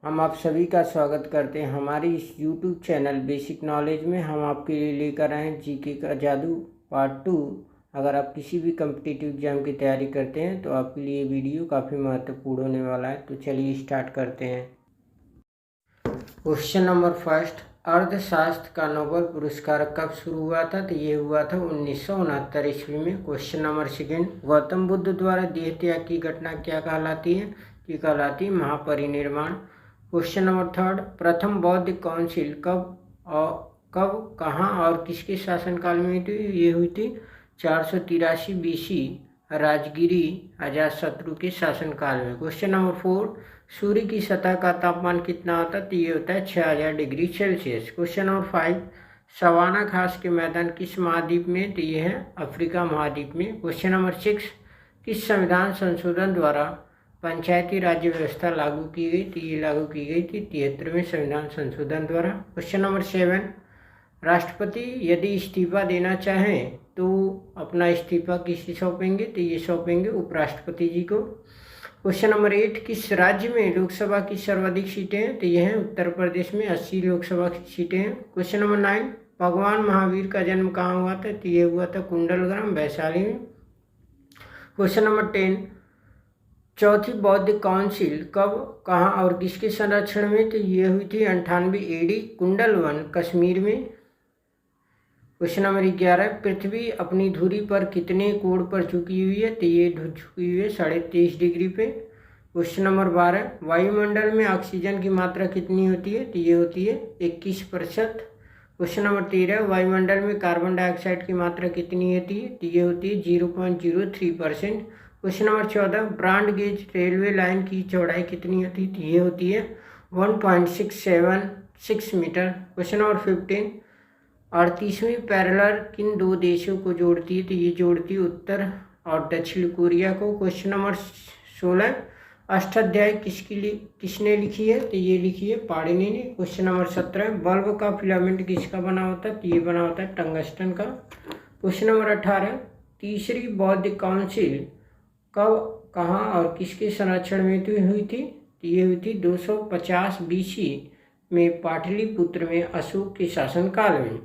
हम आप सभी का स्वागत करते हैं हमारी इस YouTube चैनल बेसिक नॉलेज में। हम आपके लिए लेकर आए हैं जीके का जादू पार्ट 2। अगर आप किसी भी कम्पिटिटिव एग्जाम की तैयारी करते हैं तो आपके लिए वीडियो काफ़ी महत्वपूर्ण होने वाला है। तो चलिए स्टार्ट करते हैं। क्वेश्चन नंबर फर्स्ट, अर्थशास्त्र का नोबेल पुरस्कार कब शुरू हुआ था? तो ये हुआ था 1969 ईस्वी में। Question number second, Gautam Buddha द्वारा देह त्याग की घटना क्या कहलाती है? ये कहलाती है महापरिनिर्वाण। क्वेश्चन नंबर थर्ड, प्रथम बौद्ध काउंसिल कब कहाँ और किसके शासनकाल में हुई थी? ये हुई थी 483 BC राजगिरी अजातशत्रु के शासनकाल में। क्वेश्चन नंबर फोर, सूर्य की सतह का तापमान कितना होता है? तो ये होता है 6000 degree Celsius. Question number five, savanna घास के मैदान किस महाद्वीप में? तो ये है अफ्रीका महाद्वीप में। क्वेश्चन नंबर सिक्स, किस संविधान संशोधन द्वारा पंचायती राज्य व्यवस्था लागू की गई? तो ये लागू की गई थी 73वें संविधान संशोधन द्वारा। क्वेश्चन नंबर सेवन, राष्ट्रपति यदि इस्तीफा देना चाहें तो अपना इस्तीफा किसे सौंपेंगे? तो ये सौंपेंगे उपराष्ट्रपति जी को। क्वेश्चन नंबर एट, किस राज्य में लोकसभा की सर्वाधिक सीटें हैं? तो ये हैं उत्तर प्रदेश में 80 लोकसभा की सीटें हैं। क्वेश्चन नंबर नाइन, भगवान महावीर का जन्म कहाँ हुआ था? तो ये हुआ था कुंडलग्राम वैशाली में। क्वेश्चन नंबर 10, चौथी बौद्ध काउंसिल कब कहाँ और किसके संरक्षण में? तो ये हुई थी 98 AD कुंडलवन कश्मीर में। क्वेश्चन नंबर 11, पृथ्वी अपनी धुरी पर कितने कोण पर झुकी हुई है? तो ये झुकी हुई है 23.5 डिग्री पे। क्वेश्चन नंबर 12, वायुमंडल में ऑक्सीजन की मात्रा कितनी होती है? तो ये होती है 21%। क्वेश्चन नंबर 13, वायुमंडल में कार्बन डाइऑक्साइड की मात्रा कितनी होती है? तो ये होती है 0.03%। Question number 14, broad gauge railway line की चौड़ाई कितनी होती है? तो ये होती है 1.676 मीटर। क्वेश्चन नंबर 15, 38वीं पैरेलल किन दो देशों को जोड़ती है? तो ये जोड़ती है उत्तर और दक्षिण कोरिया को। क्वेश्चन नंबर 16, अष्टाध्यायी किसने लिखी है? तो ये लिखी है पाणिनि ने। क्वेश्चन नंबर 17, बल्ब का फिलामेंट किसका बना होता है? तो ये बना होता है टंगस्टन का। क्वेश्चन नंबर 18, तीसरी बौद्ध काउंसिल कब कहाँ और किसके संरक्षण में हुई थी? तो ये हुई थी 250 BC में पाटलिपुत्र में अशोक के शासनकाल में।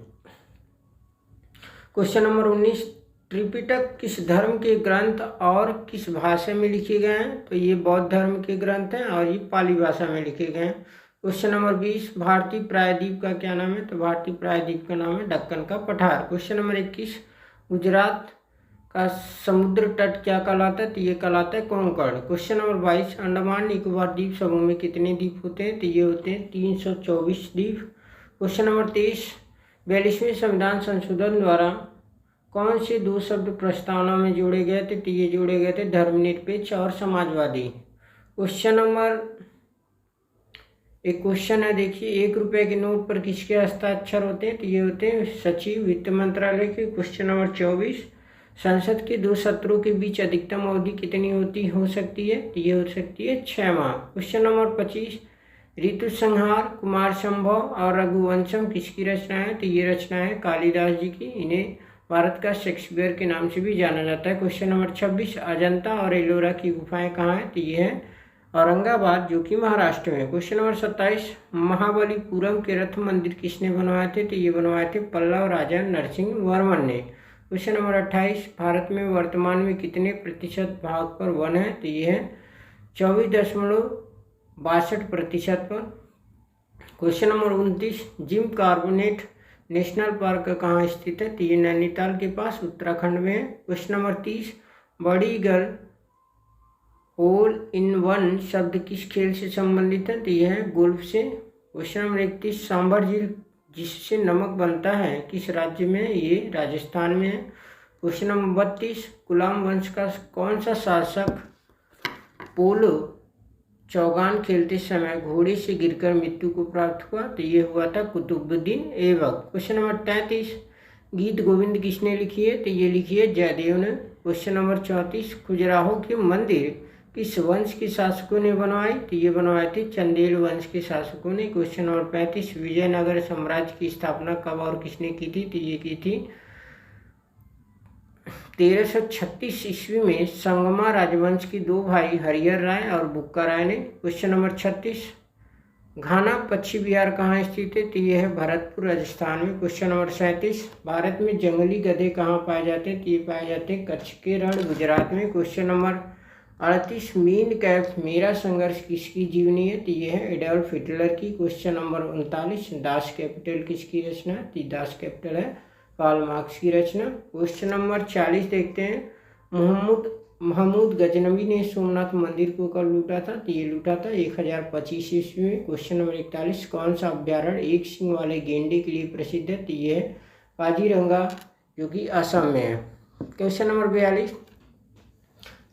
क्वेश्चन नंबर 19, त्रिपिटक किस धर्म के ग्रंथ और किस भाषा में लिखे गए हैं? तो ये बौद्ध धर्म के ग्रंथ हैं और ये पाली भाषा में लिखे गए हैं। क्वेश्चन नंबर 20, भारतीय प्रायद्वीप का क्या नाम है? तो भारतीय प्रायद्वीप का नाम है दक्कन का पठार। क्वेश्चन नंबर 21, गुजरात का समुद्र तट क्या कहलाता है? तो ये कहलाता है कोंकण। क्वेश्चन नंबर 22, अंडमान निकोबार द्वीप समूह में कितने द्वीप होते हैं? तो ये होते हैं 324 द्वीप। क्वेश्चन नंबर 23, 42वें संविधान संशोधन द्वारा कौन से दो शब्द प्रस्तावना में जोड़े गए थे? तो ये जोड़े गए थे धर्मनिरपेक्ष और समाजवादी। क्वेश्चन नंबर एक क्वेश्चन है, देखिए, 1 रुपये के नोट पर किसके हस्ताक्षर होते हैं? तो ये होते हैं सचिव वित्त मंत्रालय के। क्वेश्चन नंबर 24, संसद के दो सत्रों के बीच अधिकतम अवधि कितनी हो सकती है? तो ये हो सकती है 6 माह। क्वेश्चन नंबर 25, ऋतुसंहार, कुमार संभव और रघुवंशम किसकी रचना है? तो ये रचना है कालिदास जी की। इन्हें भारत का शेक्सपियर के नाम से भी जाना जाता है। क्वेश्चन नंबर 26, अजंता और एलोरा की गुफाएं कहाँ हैं? तो ये है औरंगाबाद, जो कि महाराष्ट्र में। क्वेश्चन नंबर 27, महाबलीपुरम के रथ मंदिर किसने बनवाए थे? तो ये बनवाए थे पल्लव राजा नरसिंह वर्मन ने। क्वेश्चन नंबर 28, भारत में वर्तमान में कितने प्रतिशत भाग पर वन है? तो ये है 24.62% पर। Question number 29, Jim Corbett national park कहाँ स्थित है? तो ये नैनीताल के पास उत्तराखंड में है। क्वेश्चन नंबर 30, बड़ी गर्ल होल इन वन शब्द किस खेल से संबंधित है? तो यह है गोल्फ से। क्वेश्चन नंबर 31, सांभर झील जिससे नमक बनता है किस राज्य में? ये राजस्थान में है। क्वेश्चन नंबर 32, गुलाम वंश का कौन सा शासक पोलो चौगान खेलते समय घोड़े से गिरकर मृत्यु को प्राप्त हुआ? तो ये हुआ था कुतुबुद्दीन ऐबक। क्वेश्चन नंबर 33, गीत गोविंद किसने लिखी है? तो ये लिखी है जयदेव ने। क्वेश्चन नंबर 34, खजुराहो के मंदिर किस वंश के शासकों ने बनवाए? तो ये बनवाए थे चंदेल वंश के शासकों ने। क्वेश्चन नंबर 35, विजयनगर साम्राज्य की स्थापना कब और किसने की थी? तो ये की थी 1336 ईस्वी में संगमा राजवंश के दो भाई हरिहर राय और बुक्का राय ने। क्वेश्चन नंबर 36, घाना पश्चिम बिहार कहाँ स्थित है? तो यह है भरतपुर राजस्थान में। क्वेश्चन नंबर 37, भारत में जंगली गधे कहाँ पाए जाते हैं? तो ये पाए जाते हैं कच्छ के रण गुजरात में। क्वेश्चन नंबर 38, मीन कैफ मेरा संघर्ष किसकी जीवनी है? तो ये है एडोल्फ हिटलर की। क्वेश्चन नंबर 39, दास कैपिटल किसकी रचना? तो दास कैपिटल है कार्ल मार्क्स की रचना। क्वेश्चन नंबर 40 देखते हैं, महमूद गजनवी ने सोमनाथ मंदिर को कब लूटा था? तो ये लूटा था 1025 ईस्वी में। क्वेश्चन नंबर 41, कौन सा अभ्यारण्य एक सिंह वाले गेंडे के लिए प्रसिद्ध है? तो ये है काजीरंगा जो कि असम में है। क्वेश्चन नंबर 42,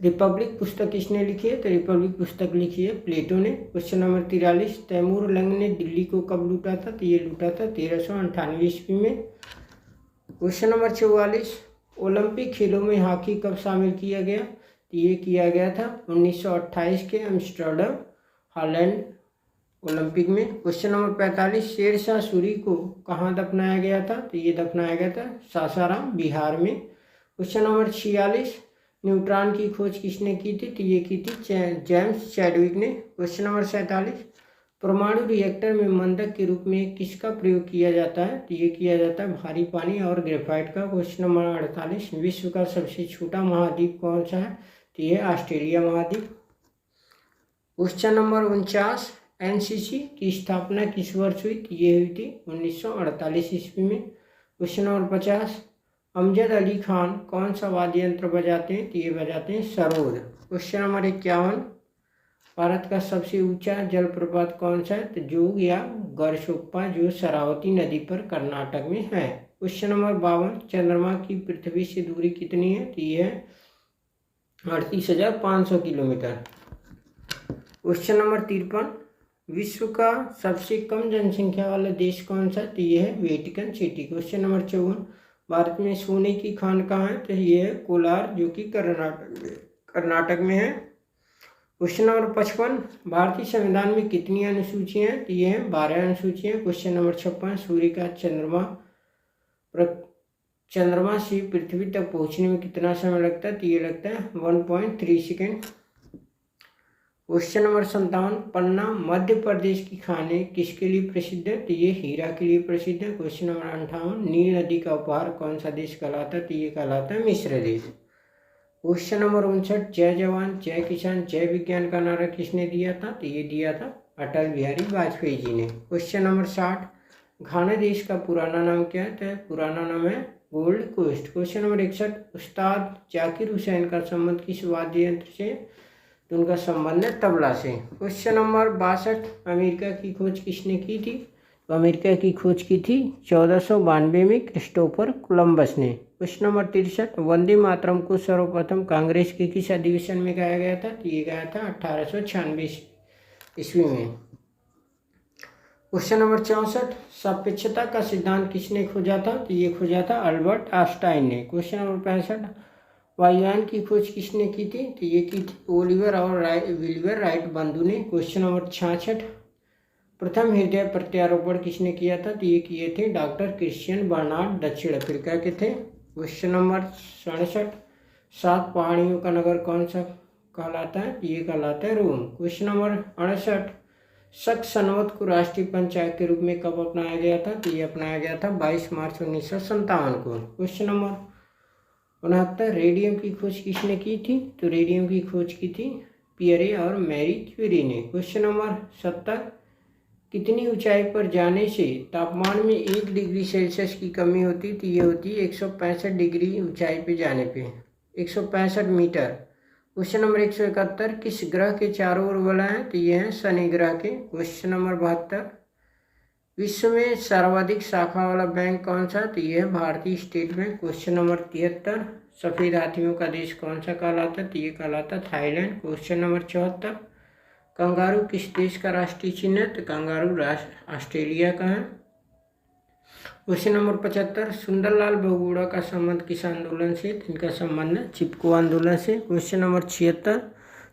रिपब्लिक पुस्तक किसने लिखी है? तो रिपब्लिक पुस्तक लिखी है प्लेटो ने। क्वेश्चन नंबर 43, तैमूर लंग ने दिल्ली को कब लूटा था? तो ये लूटा था 1398 ईस्वी में। क्वेश्चन नंबर 44, ओलंपिक खेलों में हॉकी कब शामिल किया गया? तो ये किया गया था 1928 के एम्स्टर्डम हॉलैंड ओलंपिक में। क्वेश्चन नंबर 45, शेरशाह सूरी को कहाँ दफनाया गया था? तो ये दफनाया गया था सासाराम बिहार में। क्वेश्चन नंबर 46, न्यूट्रॉन की खोज किसने की थी? तो ये की थी जेम्स चैडविक ने। क्वेश्चन नंबर 47, परमाणु रिएक्टर में मंदक के रूप में किसका प्रयोग किया जाता है? तो ये किया जाता है भारी पानी और ग्रेफाइट का। क्वेश्चन नंबर 48, विश्व का सबसे छोटा महाद्वीप कौन सा है? तो ये ऑस्ट्रेलिया महाद्वीप। क्वेश्चन नंबर 49, एनसीसी की स्थापना किस वर्ष हुई? तो ये हुई थी 1948 ईस्वी में। क्वेश्चन नंबर 50, अमजद अली खान कौन सा वाद्य यंत्र बजाते हैं? तो ये बजाते हैं सरोद। क्वेश्चन नंबर 51, भारत का सबसे ऊंचा जलप्रपात कौन सा है? तो जोग या गरशोप्पा जो शरावती नदी पर कर्नाटक में है। क्वेश्चन नंबर 52, चंद्रमा की पृथ्वी से दूरी कितनी है? तो ये है 38,500 किलोमीटर। क्वेश्चन नंबर 53, विश्व का सबसे कम जनसंख्या वाला देश कौन सा? तो ये है Vatican city. Question number 54, Bharat में सोने की खान कहाँ है? तो ये है कोलार जो कि कर्नाटक में है। क्वेश्चन नंबर 55, भारतीय संविधान में कितनी अनुसूचियां हैं? तो ये हैं 12 अनुसूचियां। क्वेश्चन नंबर 56, सूर्य का चंद्रमा से पृथ्वी तक पहुंचने में कितना समय लगता है? तो ये लगता है 1.3 सेकेंड। क्वेश्चन नंबर 57, पन्ना मध्य प्रदेश की खाने किसके लिए प्रसिद्ध है? तो ये हीरा के लिए प्रसिद्ध है। क्वेश्चन नंबर 58, नील नदी का उपहार कौन सा देश कहलाता है? तो ये कहलाता है मिस्र देश। क्वेश्चन नंबर 59, जय जवान जय किसान जय विज्ञान का नारा किसने दिया था? तो ये दिया था अटल बिहारी वाजपेयी जी ने। क्वेश्चन नंबर 60, घाना देश का पुराना नाम क्या है? तो पुराना नाम है गोल्ड कोस्ट। क्वेश्चन नंबर 61, उस्ताद जाकिर हुसैन का संबंध किस वाद्य यंत्र से? तो उनका संबंध है तबला से। क्वेश्चन नंबर 62, अमेरिका की खोज किसने की थी? तो अमेरिका की खोज की थी 1492 में क्रिस्टोफर कोलंबस ने। क्वेश्चन नंबर 63, वंदे मातरम को सर्वप्रथम कांग्रेस के किस अधिवेशन में गाया गया था? तो ये गाया था 1896 ईस्वी में। क्वेश्चन नंबर 64, सापेक्षता का सिद्धांत किसने खोजा था? तो ये खोजा था अल्बर्ट आइंस्टाइन ने। क्वेश्चन नंबर 65, वायुयान की खोज किसने की थी? तो ये की थी ओलिवर और विल्बर राइट बंधु ने। क्वेश्चन नंबर 66, प्रथम हृदय प्रत्यारोपण किसने किया था? तो ये किए थे डॉक्टर क्रिश्चियन बर्नार्ड, दक्षिण अफ्रीका के थे। क्वेश्चन नंबर 67, 7 पहाड़ियों का नगर कौन सा कहलाता है? ये कहलाता है रोम। क्वेश्चन नंबर 68, शक सनवत को राष्ट्रीय पंचायत के रूप में कब अपनाया गया था? तो ये अपनाया गया था 22 मार्च 1957 को। क्वेश्चन नंबर 69, रेडियम की खोज किसने की थी? तो रेडियम की खोज की थी पियरे और मैरी क्यूरी ने। क्वेश्चन नंबर 70, कितनी ऊंचाई पर जाने से तापमान में 1 डिग्री सेल्सियस की कमी होती? तो ये होती है 165 डिग्री ऊंचाई पे जाने पे, 165 मीटर। क्वेश्चन नंबर 171, किस ग्रह के चारों ओर बला है? तो ये है शनि ग्रह के। क्वेश्चन नंबर 72, विश्व में सर्वाधिक शाखा वाला बैंक कौन सा? तो ये है भारतीय स्टेट बैंक। क्वेश्चन नंबर 73, सफेद हाथियों का देश कौन सा कहलाता है? तो ये कहलाता थाईलैंड। क्वेश्चन नंबर 74, कंगारू किस देश का राष्ट्रीय चिन्ह है? तो कंगारू राष्ट्र ऑस्ट्रेलिया का है। क्वेश्चन नंबर 75, सुंदरलाल बहुगुणा का संबंध किस आंदोलन से? इनका संबंध है चिपको आंदोलन से। क्वेश्चन नंबर 76,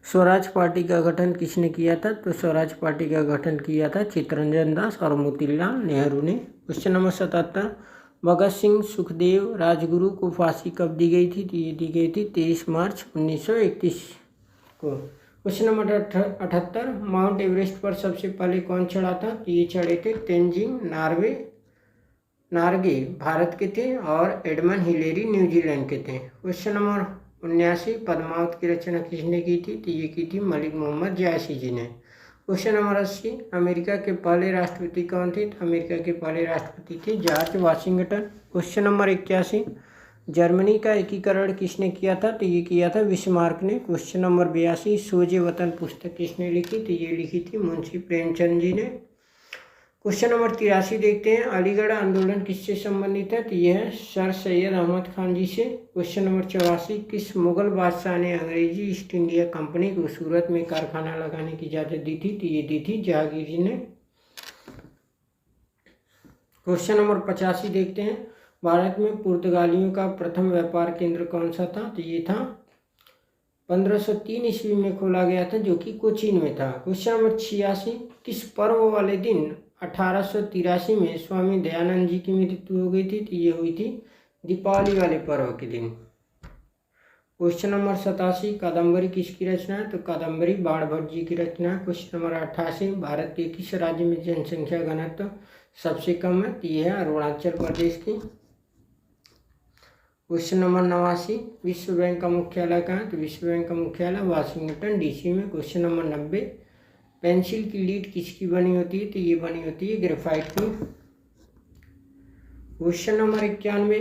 स्वराज पार्टी का गठन किसने किया था? तो स्वराज पार्टी का गठन किया था चित्तरंजन दास और मोतीलाल नेहरू ने। क्वेश्चन नंबर 77, भगत सिंह सुखदेव राजगुरु को फांसी कब दी गई थी? तो ये दी गई थी 23 मार्च 1931 को। क्वेश्चन नंबर 78, माउंट एवरेस्ट पर सबसे पहले कौन चढ़ा था? तो ये चढ़े थे तेंजिंग नार्गे भारत के थे और एडमंड हिलेरी न्यूजीलैंड के थे। क्वेश्चन नंबर 79, पद्मावत की रचना किसने की थी? तो ये की थी मलिक मोहम्मद जायसी जी ने। क्वेश्चन नंबर 80, अमेरिका के पहले राष्ट्रपति कौन थे? तो अमेरिका के पहले राष्ट्रपति थे George Washington. Question number 81, Germany का एकीकरण किसने किया था? तो ये किया था बिस्मार्क ने। क्वेश्चन नंबर 82, सोजे वतन पुस्तक किसने लिखी? तो ये लिखी थी मुंशी प्रेमचंद जी ने। क्वेश्चन नंबर 83 देखते हैं, अलीगढ़ आंदोलन किससे संबंधित है? तो यह है सर सैयद अहमद खान जी से। क्वेश्चन नंबर 84, किस मुगल बादशाह ने अंग्रेजी ईस्ट इंडिया कंपनी को सूरत में कारखाना लगाने की इजाज़त दी थी? तो ये दी थी जहांगीर जी ने। क्वेश्चन नंबर 85 देखते हैं, भारत में पुर्तगालियों का प्रथम व्यापार केंद्र कौन सा था? तो ये था 1503 ईस्वी में खोला गया था, जो कि कोचीन में था। क्वेश्चन नंबर 86, किस पर्व वाले दिन 1883 में स्वामी दयानंद जी की मृत्यु हो गई थी? तो ये हुई थी दीपावली वाले पर्व के दिन। क्वेश्चन नंबर 87, कादम्बरी किसकी रचना है? तो कादम्बरी बाणभट्ट जी की रचना है। क्वेश्चन नंबर 88, भारत के किस राज्य में जनसंख्या घनत्व सबसे कम है? तो ये है अरुणाचल प्रदेश की। क्वेश्चन नंबर 89, विश्व बैंक का मुख्यालय कहाँ है? तो विश्व बैंक का मुख्यालय वाशिंगटन डीसी में। क्वेश्चन नंबर 90, पेंसिल की लीड किसकी बनी होती है? तो ये बनी होती है ग्रेफाइट की। क्वेश्चन नंबर 91,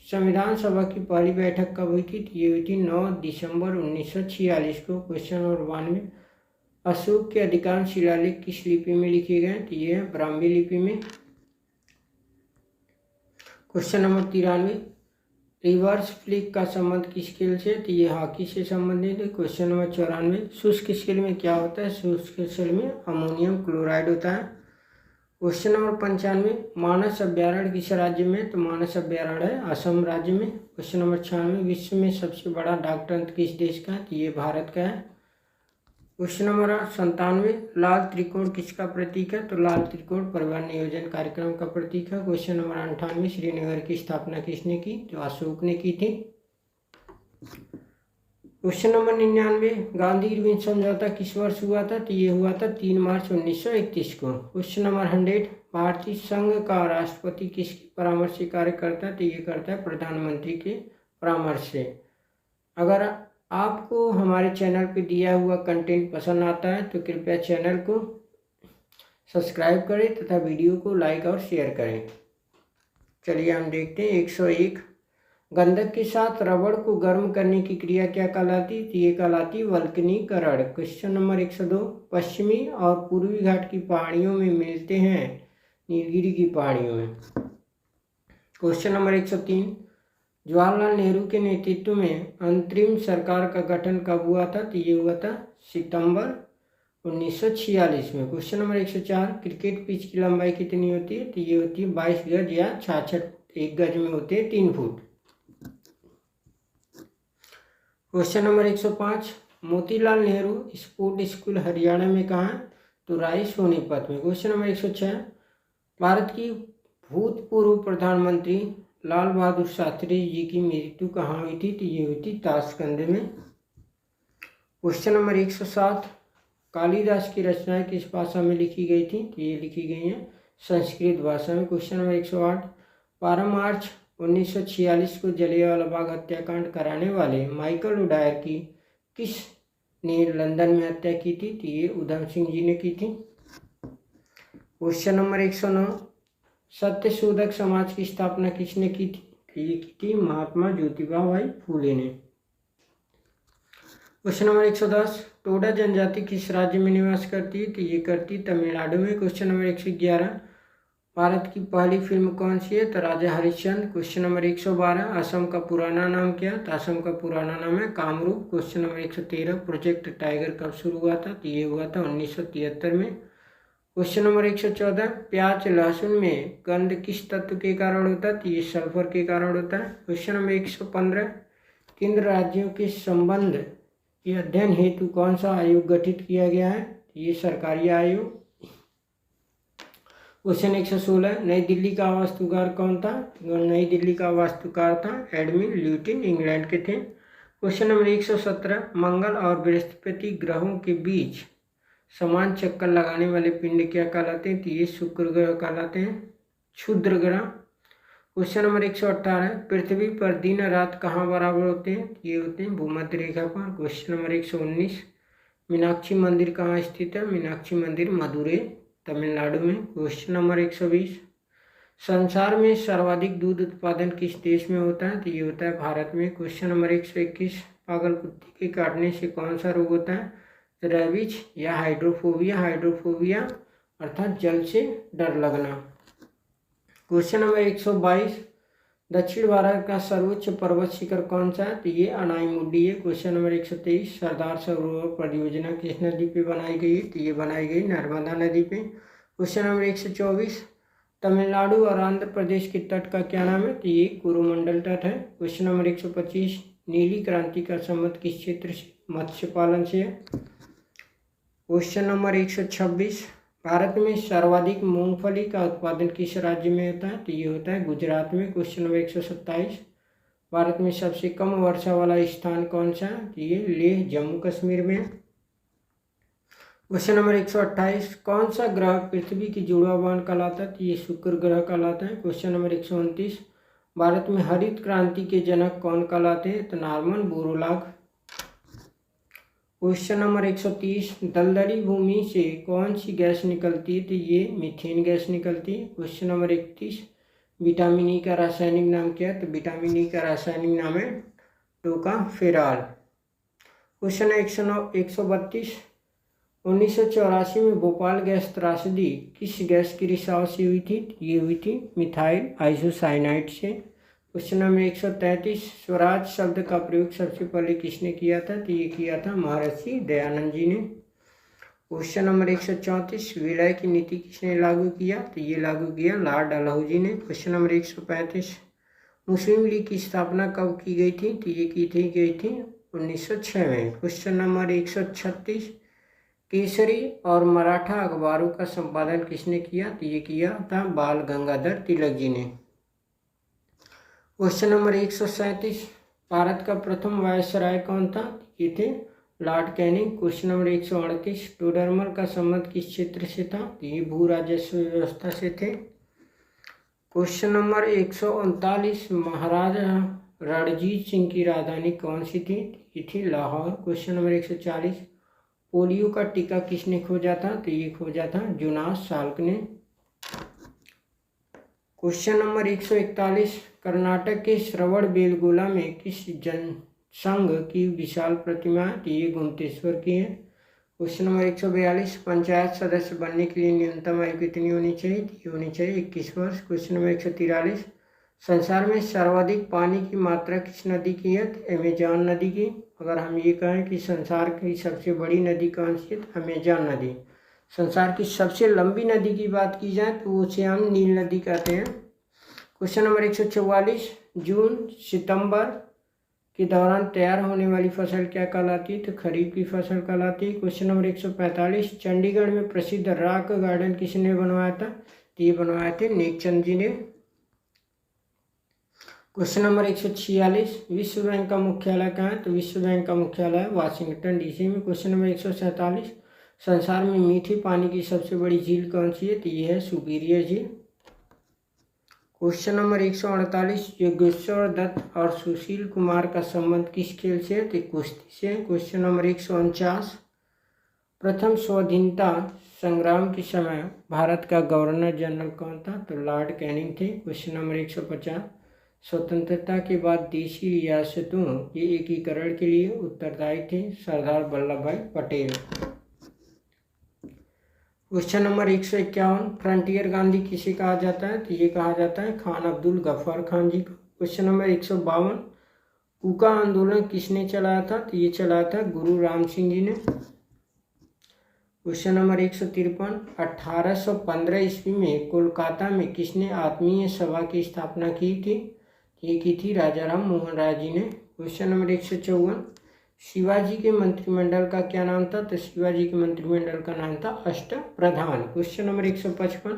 संविधान सभा की पहली बैठक कब हुई थी? तो ये हुई थी 9 दिसंबर 1946 को। क्वेश्चन नंबर 92, अशोक के अधिकांश शिलालेख किस लिपि में लिखे गए? तो ये है ब्राह्मी लिपि में। क्वेश्चन नंबर 93, रिवर्स फ्लिक का संबंध किस खेल से? तो ये हॉकी से संबंधित है। क्वेश्चन नंबर 94, शुष्क सेल में क्या होता है? शुष्क सेल में अमोनियम क्लोराइड होता है। क्वेश्चन नंबर 95, मानस अभ्यारण्य किस राज्य में? तो मानस अभ्यारण्य है असम राज्य में। क्वेश्चन नंबर 96, विश्व में सबसे बड़ा डाकतंत्र किस देश का है? तो ये भारत का है। क्वेश्चन नंबर 97, लाल त्रिकोण किसका प्रतीक है? तो लाल त्रिकोण परिवहन नियोजन कार्यक्रम का प्रतीक है। क्वेश्चन नंबर 98, श्रीनगर की स्थापना किसने की? तो अशोक ने की थी। क्वेश्चन नंबर 99, गांधी इरविन समझौता किस वर्ष हुआ था? तो ये हुआ था 3 मार्च 1931 को। क्वेश्चन नंबर 100, भारतीय संघ का राष्ट्रपति किसके परामर्श से कार्य करता है? तो ये करता है प्रधानमंत्री के परामर्श से। अगर आपको हमारे चैनल पे दिया हुआ कंटेंट पसंद आता है तो कृपया चैनल को सब्सक्राइब करें तथा वीडियो को लाइक और शेयर करें। चलिए हम देखते हैं 101, गंधक के साथ रबड़ को गर्म करने की क्रिया क्या कहलाती? तो ये कहलाती वल्कनीकरण। क्वेश्चन नंबर 102, पश्चिमी और पूर्वी घाट की पहाड़ियों में मिलते हैं नीलगिरी की पहाड़ियों में। क्वेश्चन नंबर 103, जवाहरलाल नेहरू के नेतृत्व में अंतरिम सरकार का गठन कब हुआ था? तो ये हुआ था सितंबर 1946 में। क्वेश्चन नंबर 104, क्रिकेट पिच की लंबाई कितनी होती है? तो ये होती है 22 गज या 66, एक गज में होते हैं 3 foot. Question number 105, Motilal Nehru sport school Haryana में कहाँ है? तो राय सोनीपत में। क्वेश्चन नंबर 106, भारत की भूतपूर्व प्रधानमंत्री लाल बहादुर शास्त्री जी की मृत्यु कहाँ हुई थी? तो ये हुई थी ताशकंद में। क्वेश्चन नंबर 107, कालिदास की रचनाएं किस भाषा में लिखी गई थी? तो ये लिखी गई हैं संस्कृत भाषा में। क्वेश्चन नंबर 108, 12 मार्च 1946 को जलियांवाला बाग हत्याकांड कराने वाले माइकल ओडायर की किस ने लंदन में हत्या की थी? तो ये उधम सिंह जी ने की थी। क्वेश्चन नंबर 109, सत्य शोधक समाज की स्थापना किसने की थी? ये की थी महात्मा ज्योतिबा भाई फूले ने। क्वेश्चन नंबर 110, टोडा जनजाति किस राज्य में निवास करती है? तो ये करती तमिलनाडु में। क्वेश्चन नंबर 111, भारत की पहली फिल्म कौन सी है? तो राजा हरिश्चंद्र। क्वेश्चन नंबर 112, असम का पुराना नाम क्या? तो असम का पुराना नाम है Kamrup. Question number 113, project tiger कब शुरू हुआ था? तो ये हुआ था 1973 में। क्वेश्चन नंबर 114, प्याज लहसुन में गंध किस तत्व के कारण होता है? तो ये सल्फर के कारण होता है। क्वेश्चन नंबर 115, केंद्र राज्यों के संबंध के अध्ययन हेतु कौन सा आयोग गठित किया गया है? ये सरकारी आयोग। क्वेश्चन 116, नई दिल्ली का वास्तुकार कौन था? नई दिल्ली का वास्तुकार था एडविन ल्यूटिन, इंग्लैंड के थे। क्वेश्चन नंबर 117, मंगल और बृहस्पति ग्रहों के बीच समान चक्कर लगाने वाले पिंड क्या कहलाते हैं? तो ये शुक्र ग्रह कहलाते हैं, क्षुद्र ग्रह। क्वेश्चन नंबर 118, पृथ्वी पर दिन रात कहाँ बराबर होते हैं? ये होते हैं भूमध्य रेखा पर। क्वेश्चन नंबर 119, मीनाक्षी मंदिर कहाँ स्थित है? मीनाक्षी मंदिर मदुरै, तमिलनाडु में। क्वेश्चन नंबर 120, संसार में सर्वाधिक दूध उत्पादन किस देश में होता है? तो ये होता है भारत में। क्वेश्चन नंबर 121, पागल कुत्ते के काटने से कौन सा रोग होता है? रेबीज या हाइड्रोफोबिया। हाइड्रोफोबिया अर्थात जल से डर लगना। क्वेश्चन नंबर 122, दक्षिण भारत का सर्वोच्च पर्वत शिखर कौन सा है? तो ये अनाईमुड्डी है। क्वेश्चन नंबर 123, सरदार सरोवर परियोजना किस नदी पे बनाई गई है? तो ये बनाई गई नर्मदा नदी पे। क्वेश्चन नंबर 124, तमिलनाडु और आंध्र प्रदेश के तट का क्या नाम है? तो ये कोरोमंडल तट है। क्वेश्चन नंबर 125, नीली क्रांति का संबंध किस क्षेत्र से? मत्स्य पालन से है। क्वेश्चन नंबर 126, भारत में सर्वाधिक मूंगफली का उत्पादन किस राज्य में होता है? तो ये होता है गुजरात में। क्वेश्चन नंबर 127, भारत में सबसे कम वर्षा वाला स्थान कौन सा है? तो ये लेह जम्मू कश्मीर में। क्वेश्चन नंबर 128, कौन सा ग्रह पृथ्वी की जुड़वा बहन कहलाता है? तो ये शुक्र ग्रह कहलाता है। क्वेश्चन नंबर 129, भारत में हरित क्रांति के जनक कौन कहलाते हैं? तो नॉर्मन बोरलॉग। क्वेश्चन नंबर 130, दलदली भूमि से कौन सी गैस निकलती है? तो ये मीथेन गैस निकलती है। क्वेश्चन नंबर 31, विटामिन ई का रासायनिक नाम क्या है? तो विटामिन ई का रासायनिक नाम है टोकाफेरॉल। क्वेश्चन 132, 1984 में भोपाल गैस त्रासदी किस गैस की रिसाव से हुई थी? ये हुई थी मिथाइल आइसोसाइनाइड से। क्वेश्चन नंबर 133, स्वराज शब्द का प्रयोग सबसे पहले किसने किया था? तो ये किया था महर्षि दयानंद जी ने। क्वेश्चन नंबर 134, विलय की नीति किसने लागू किया? तो ये लागू किया लॉर्ड डलहौजी ने। क्वेश्चन नंबर 135, मुस्लिम लीग की स्थापना कब की गई थी? तो ये की गई थी 1906 में। क्वेश्चन नंबर 136, केसरी और मराठा अखबारों का संपादन किसने किया? तो ये किया था बाल गंगाधर तिलक जी ने। क्वेश्चन नंबर 137, भारत का प्रथम वायसराय कौन था? ये थे Lord Canning. Question number 138, Todarmal का संबंध किस क्षेत्र से था? तो ये भू राजस्व व्यवस्था से थे। क्वेश्चन नंबर 139, महाराजा रणजीत सिंह की राजधानी कौन सी थी? ये थी लाहौर। क्वेश्चन नंबर 140, पोलियो का टीका किसने खोजा था? तो ये खोजा था जोनास साल्क ने। क्वेश्चन नंबर 141, कर्नाटक के श्रवणबेलगोला में किस जनसंघ की विशाल प्रतिमा है? तो ये गुमतेश्वर की है। क्वेश्चन नंबर 142, पंचायत सदस्य बनने के लिए न्यूनतम आयु कितनी होनी चाहिए? ये होनी चाहिए 21 वर्ष। क्वेश्चन नंबर 143, संसार में सर्वाधिक पानी की मात्रा किस नदी की है? तो अमेजॉन नदी की। अगर हम ये कहें कि संसार की सबसे बड़ी नदी कौन सी है? तो अमेजॉन नदी। संसार की सबसे लंबी नदी की बात की जाए तो उसे हम नील नदी कहते हैं। क्वेश्चन नंबर 144, जून सितंबर के दौरान तैयार होने वाली फसल क्या कहलाती है? तो खरीफ की फसल कहलाती है। क्वेश्चन नंबर 145, चंडीगढ़ में प्रसिद्ध रॉक गार्डन किसने बनवाया था? तो ये बनवाए थे नेकचंद जी ने। क्वेश्चन नंबर 146, विश्व बैंक का मुख्यालय कहाँ है? तो विश्व बैंक का मुख्यालय वाशिंगटन डीसी में। क्वेश्चन नंबर 147, संसार में मीठे पानी की सबसे बड़ी झील कौन सी है? तो ये है सुपीरियर झील। क्वेश्चन नंबर 148, योगेश्वर दत्त और सुशील कुमार का संबंध किस खेल से है? तो कुश्ती से। क्वेश्चन नंबर 149, प्रथम स्वाधीनता संग्राम के समय भारत का गवर्नर जनरल कौन था? तो लॉर्ड कैनिंग थे। क्वेश्चन नंबर 150, स्वतंत्रता के बाद देशी रियासतों के एकीकरण के लिए उत्तरदायी थे सरदार वल्लभ भाई Patel. Question number 151, frontier Gandhi किसे कहा जाता है? तो ये कहा जाता है खान अब्दुल गफ्फार खान जी को। क्वेश्चन नंबर 152, कूका आंदोलन किसने चलाया था? तो ये चलाया था गुरु राम सिंह जी ने। क्वेश्चन नंबर 153, 1815 ईस्वी में कोलकाता में किसने आत्मीय सभा की स्थापना की थी? ये की थी राजा राम मोहन राय जी ने। क्वेश्चन नंबर 154, शिवाजी के मंत्रिमंडल का क्या नाम था? तो शिवाजी के मंत्रिमंडल का नाम था अष्टप्रधान। क्वेश्चन नंबर 155,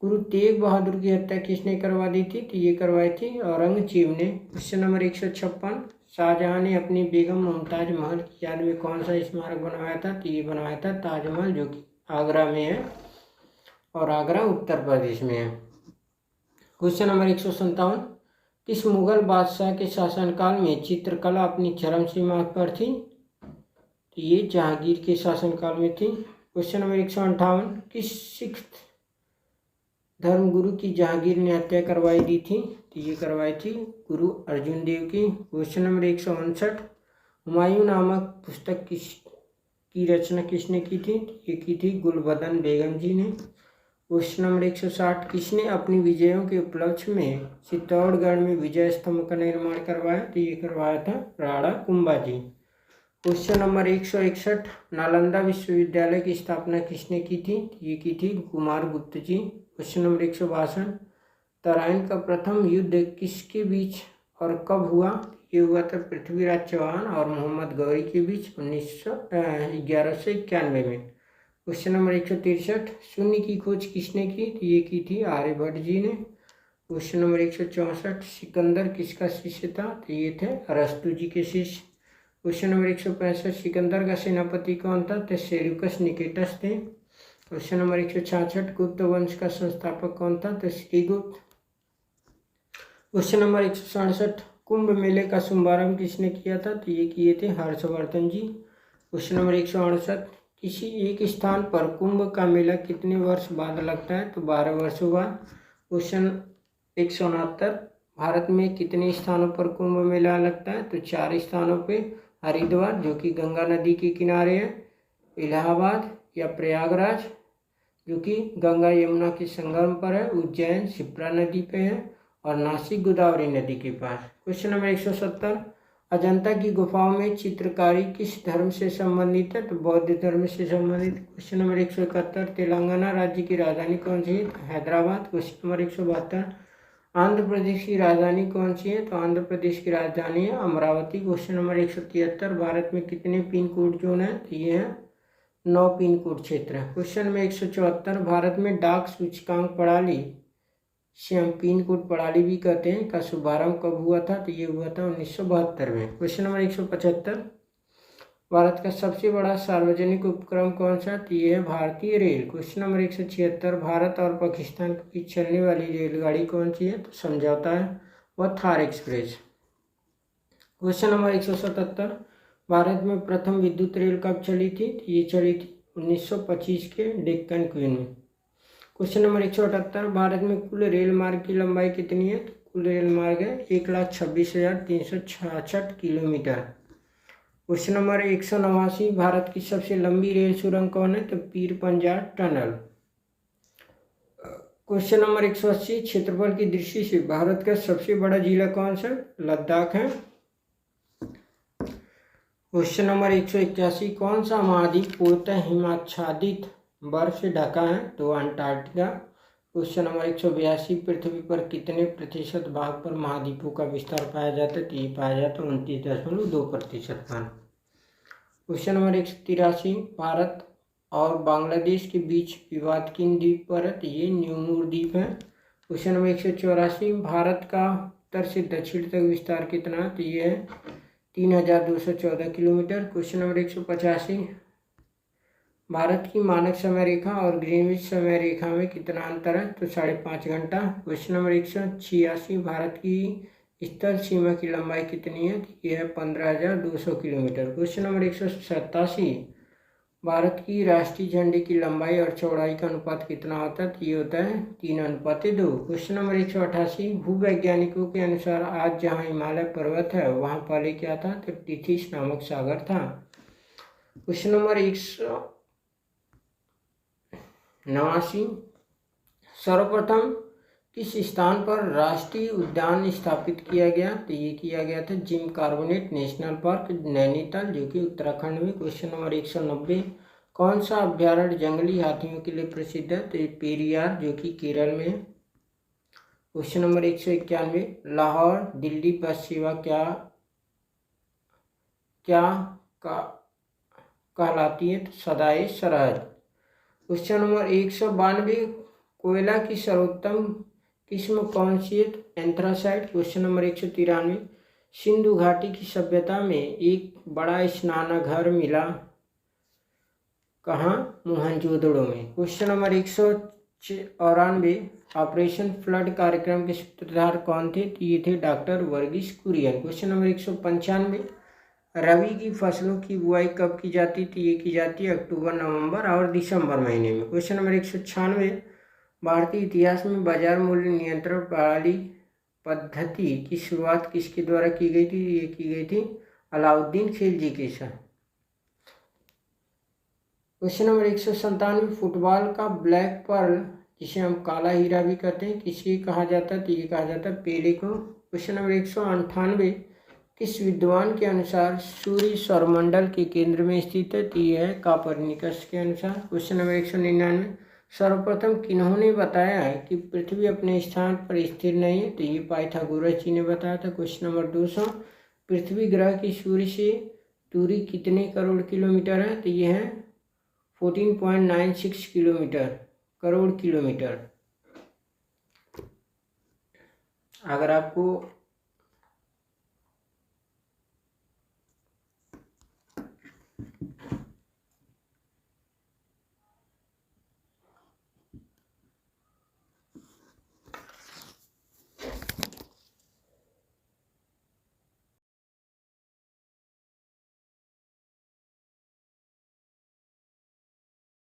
गुरु तेग बहादुर की हत्या किसने करवा दी थी? तो ये करवाई थी औरंगजेब ने। क्वेश्चन नंबर 156, शाहजहां ने अपनी बेगम मुमताज महल की याद में कौन सा स्मारक बनवाया था? तो ये बनवाया था ताजमहल, जो कि आगरा में है और आगरा उत्तर प्रदेश में है। क्वेश्चन नंबर 157, किस मुगल बादशाह के शासनकाल में चित्रकला अपनी चरम सीमा पर थी? तो ये जहांगीर के शासनकाल में थी। क्वेश्चन नंबर 158, किस सिख धर्मगुरु की जहांगीर ने हत्या करवाई दी थी? तो ये करवाई थी गुरु अर्जुन देव की। क्वेश्चन नंबर 159, हुमायूं नामक पुस्तक की रचना किसने की थी? ये की थी गुलबदन बेगम जी ने। क्वेश्चन नंबर 160, किसने अपनी विजयों के उपलक्ष्य में चित्तौड़गढ़ में विजय स्तंभ का निर्माण करवाया? तो ये करवाया था राणा कुंभा जी। क्वेश्चन नंबर 161, नालंदा विश्वविद्यालय की स्थापना किसने की थी? ये की थी कुमार गुप्त जी। क्वेश्चन नंबर 162, तराइन का प्रथम युद्ध किसके बीच और कब हुआ? ये हुआ था पृथ्वीराज चौहान और मोहम्मद गौरी के बीच 1191 में। क्वेश्चन नंबर 163, शून्य की खोज किसने की? तो ये की थी आर्यभट्ट जी ने। क्वेश्चन नंबर 164, सिकंदर किसका शिष्य था? तो ये थे अरस्तु जी के शिष्य। क्वेश्चन नंबर 165, सिकंदर का सेनापति कौन था? तो सेल्यूकस निकेटस थे। क्वेश्चन नंबर 166, गुप्त वंश का संस्थापक कौन था? तो श्रीगुप्त। क्वेश्चन नंबर 167, कुंभ मेले का शुभारंभ किसने किया था? तो ये किए थे हर्षवर्धन जी। क्वेश्चन नंबर 168, किसी एक स्थान पर कुंभ का मेला कितने वर्ष बाद लगता है? तो 12 वर्षों बाद। क्वेश्चन 169, भारत में कितने स्थानों पर कुंभ मेला लगता है? तो 4 स्थानों पे, हरिद्वार जो कि गंगा नदी के किनारे है, इलाहाबाद या प्रयागराज जो कि गंगा यमुना के संगम पर है, उज्जैन शिप्रा नदी पे है, और नासिक गोदावरी नदी के पास। क्वेश्चन नंबर 170, अजंता की गुफाओं में चित्रकारी किस धर्म से संबंधित है? तो बौद्ध धर्म से संबंधित। क्वेश्चन नंबर 171, तेलंगाना राज्य की राजधानी कौन सी है? तो हैदराबाद। क्वेश्चन नंबर 172, आंध्र प्रदेश की राजधानी कौन सी है? तो आंध्र प्रदेश की राजधानी है अमरावती। क्वेश्चन नंबर 173, भारत में कितने पिन कोड जोन है? तो ये है 9 पिन कोड क्षेत्र है। क्वेश्चन नंबर 174, भारत में डाक सूचकांक प्रणाली से हम पिन कोड प्रणाली भी कहते हैं का शुभारंभ कब हुआ था? तो ये हुआ था 1972 में। क्वेश्चन नंबर 175, भारत का सबसे बड़ा सार्वजनिक उपक्रम कौन सा? तो ये है भारतीय रेल। क्वेश्चन नंबर 176, भारत और पाकिस्तान के बीच चलने वाली रेलगाड़ी कौन सी है? तो समझौता है वह Thar express. Question number 177, Bharat में प्रथम विद्युत रेल कब चली थी? तो ये चली थी 1925 के डेक्कन क्वीन में। क्वेश्चन नंबर 178, भारत में कुल रेल मार्ग की लंबाई कितनी है? तो कुल रेल मार्ग है 1,26,366 किलोमीटर। क्वेश्चन नंबर 189, भारत की सबसे लंबी रेल सुरंग कौन है? तो Pir Panjal tunnel. Question number 180, क्षेत्रफल की दृष्टि से भारत का सबसे बड़ा जिला कौन सा? लद्दाख है। क्वेश्चन नंबर 181, कौन सा महाद्वीप पूर्णतः हिमाच्छादित बर्फ से ढका है? तो अंटार्कटिका। क्वेश्चन नंबर 182, पृथ्वी पर कितने प्रतिशत भाग पर महाद्वीपों का विस्तार पाया जाता है? तो ये पाया जाता है 29.2% पर। क्वेश्चन नंबर 183, भारत और बांग्लादेश के बीच विवाद किन द्वीप पर है? तो ये न्यूमूर द्वीप है। क्वेश्चन नंबर 184, भारत का उत्तर से दक्षिण तक विस्तार कितना है? तो ये है 3,214 किलोमीटर। क्वेश्चन नंबर 185, भारत की मानक समय रेखा और ग्रीनविच समय रेखा में कितना अंतर है? तो 5.5 घंटा। क्वेश्चन नंबर 186, भारत की स्थल सीमा की लंबाई कितनी है? यह है 15,200 किलोमीटर। क्वेश्चन नंबर 187, भारत की राष्ट्रीय झंडे की लंबाई और चौड़ाई का अनुपात कितना होता है? तो ये होता है 3:2। क्वेश्चन नंबर 188, भूवैज्ञानिकों के अनुसार आज जहाँ हिमालय पर्वत है वहाँ पहले क्या था? तो टिथिस नामक सागर था। क्वेश्चन नंबर 189, सर्वप्रथम किस स्थान पर राष्ट्रीय उद्यान स्थापित किया गया? तो ये किया गया था gym carbonate national park Nainital जो कि उत्तराखंड में। क्वेश्चन नंबर 190, कौन सा अभ्यारण्य जंगली हाथियों के लिए प्रसिद्ध है? तो ये पेरियार जो कि केरल में है। क्वेश्चन नंबर 191, लाहौर दिल्ली बस सेवा कहलाती है? तो सदाए सरहद। क्वेश्चन नंबर 192, कोयला की सर्वोत्तम किस्म कौन सी है? एंथ्रासाइट। क्वेश्चन नंबर 193, सिंधु घाटी की सभ्यता में एक बड़ा स्नानघर मिला, कहाँ? मोहनजोदड़ो में। क्वेश्चन नंबर 194, ऑपरेशन फ्लड कार्यक्रम के सूत्रधार कौन थे? तो ये थे doctor Varghese Kurien. Question number 195, rabi की फसलों की बुआई कब की जाती थी? ये की जाती है अक्टूबर, नवंबर और दिसंबर महीने में। क्वेश्चन नंबर 196, भारतीय इतिहास में बाजार मूल्य नियंत्रण प्रणाली पद्धति की शुरुआत किसके द्वारा की गई थी? ये की गई थी अलाउद्दीन खिलजी के साथ। क्वेश्चन नंबर 197, फुटबॉल का ब्लैक पर्ल, जिसे हम काला हीरा भी कहते हैं, किसे कहा जाता है? तो ये कहा जाता है पेले को। क्वेश्चन नंबर 198, किस विद्वान के अनुसार सूर्य सौरमंडल के केंद्र में स्थित है? तो यह है कापरनिकस के अनुसार। क्वेश्चन नंबर 199, सर्वप्रथम किन्होंने बताया है कि पृथ्वी अपने स्थान पर स्थिर नहीं है? तो ये पाइथागोरस जी ने बताया था। क्वेश्चन नंबर 200, पृथ्वी ग्रह की सूर्य से दूरी कितने करोड़ किलोमीटर है? तो ये है 14.96 किलोमीटर, करोड़ किलोमीटर। अगर आपको